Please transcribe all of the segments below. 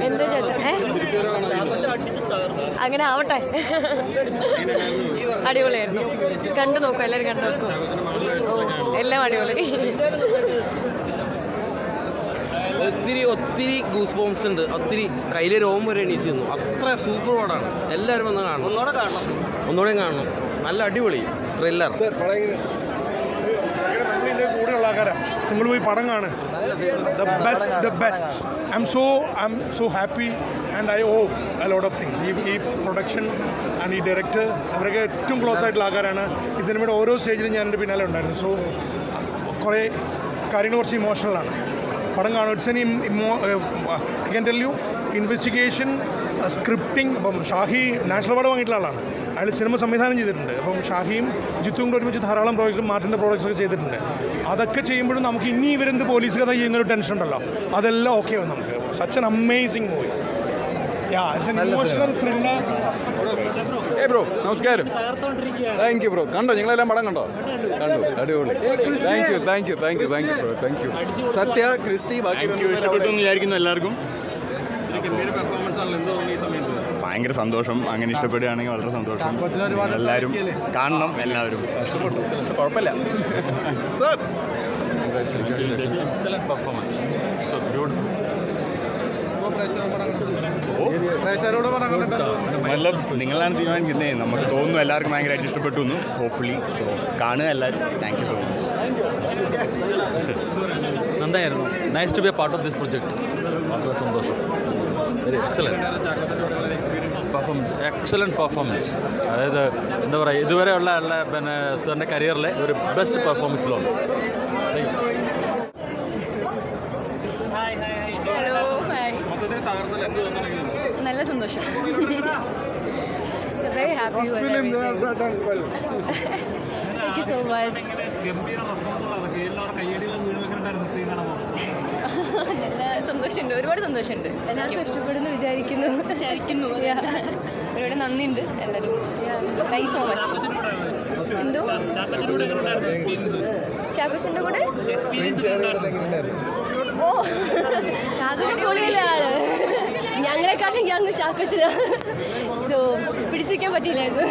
എന്താ ചേട്ടാ അങ്ങനെ ആവട്ടെ. അടിപൊളിയായിരുന്നു. കണ്ടു നോക്കും, എല്ലാവരും കണ്ടു നോക്കും. എല്ലാം അടിപൊളി. ഒത്തിരി ഗൂസ് ബോംസ് ഉണ്ട്. ഒത്തിരി കയ്യിലെ രോമം വരെ എണീച്ചു തന്നു. അത്ര സൂപ്പർ പടമാണ്. എല്ലാവരും വന്ന് കാണണം. ഒന്നുകൂടെ കാണണം. നല്ല അടിപൊളി ത്രില്ലർ. കൂടെയുള്ള ആൾക്കാരാണ്. നിങ്ങൾ പോയി പടം കാണുക. The best. I am so happy and I hope a lot of things. ഈ പ്രൊഡക്ഷൻ ആൻഡ് ഈ ഡയറക്ടർ അവരൊക്കെ ഏറ്റവും ക്ലോസ് ആയിട്ടുള്ള ആൾക്കാരാണ്. ഈ സിനിമയുടെ ഓരോ സ്റ്റേജിലും ഞാൻ എൻ്റെ പിന്നാലെ ഉണ്ടായിരുന്നു. സോ കുറേ കാര്യങ്ങൾ കുറച്ച് ഇമോഷണലാണ്. പടം കാണും. It's an I can tell you investigation scripting. അപ്പം ഷാഹി നാഷണൽ അവാർഡ് വാങ്ങിയിട്ടുള്ള ആളാണ്. അയാൾ സിനിമ സംവിധാനം ചെയ്തിട്ടുണ്ട്. അപ്പം ഷാഹിയും ജിത്തും കൂടെ ഒരുമിച്ച് ധാരാളം പ്രോജക്റ്റും മാർട്ടിൻ്റെ പ്രോജക്ട്സൊക്കെ ചെയ്തിട്ടുണ്ട്. അതൊക്കെ ചെയ്യുമ്പോഴും നമുക്ക് ഇനി ഇവരെന്ത് പോലീസ് കഥ ചെയ്യുന്നൊരു ടെൻഷൻ ഉണ്ടല്ലോ, അതെല്ലാം ഓക്കെ ആവും നമുക്ക്. Such an amazing movie. It's an emotional thriller. Bro നമസ്കാരം. Thank you bro. കണ്ടോ? നിങ്ങളെല്ലാം പടം കണ്ടോ? കണ്ടു. അടിപൊളി. Thank you bro. Thank you. Sathya, Christy, ബാക്കി ഇഷ്ടപ്പെട്ടു എന്ന് വിചാരിക്കുന്നു എല്ലാവർക്കും. ഭയങ്കര സന്തോഷം. അങ്ങനെ ഇഷ്ടപ്പെടുകയാണെങ്കിൽ വളരെ സന്തോഷം. എല്ലാവരും കാണണം. എല്ലാവരും ഇഷ്ടപ്പെട്ടു. കുഴപ്പമില്ല സാർ. നല്ല നിങ്ങളാണ് തീരുമാനിക്കുന്നത്. നമുക്ക് തോന്നുന്നു എല്ലാവർക്കും ഭയങ്കരമായിട്ട് ഇഷ്ടപ്പെട്ടു എന്ന്. ഹോപ്പ്ഫുള്ളി സോ കാണുക എല്ലാവരും. Thank you so much. നന്നായിരുന്നു. Nice to be a part of this project. വളരെ സന്തോഷം. Very excellent performance. അതായത് എന്താ പറയുക, ഇതുവരെയുള്ള പിന്നെ സാറിൻ്റെ കരിയറിലെ ഒരു ബെസ്റ്റ് പെർഫോമൻസിലുണ്ട്. നല്ല സന്തോഷം. Very happy with everything. Thank you so much. നല്ല സന്തോഷമുണ്ട്. ഒരുപാട് സന്തോഷമുണ്ട്. എല്ലാവർക്കും ഇഷ്ടപ്പെടുന്നു വിചാരിക്കുന്നു. ഒരുപാട് നന്ദിയുണ്ട് എല്ലാവരും. Thank so much. എന്തോ ചാക്കോച്ചിൻ്റെ കൂടെ ചാക്കോച്ചിൻ്റെ ആള് ഞങ്ങളെക്കാട്ടും ഞങ്ങൾ ചാക്കോച്ചിനാണ്. സോ പിടിച്ചിരിക്കാൻ പറ്റിയില്ലായിരുന്നു.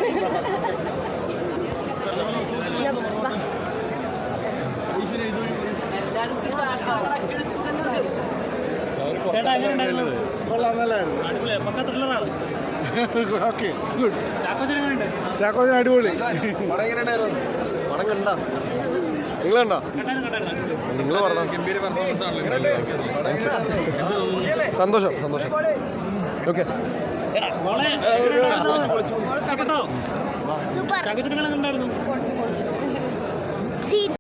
ചാക്കോച്ചൻ അടിപൊളി. പടം കണ്ട നിങ്ങൾ കണ്ടോ? നിങ്ങൾ പറഞ്ഞോ. സന്തോഷം. ഓക്കെ. സൂപ്പർ.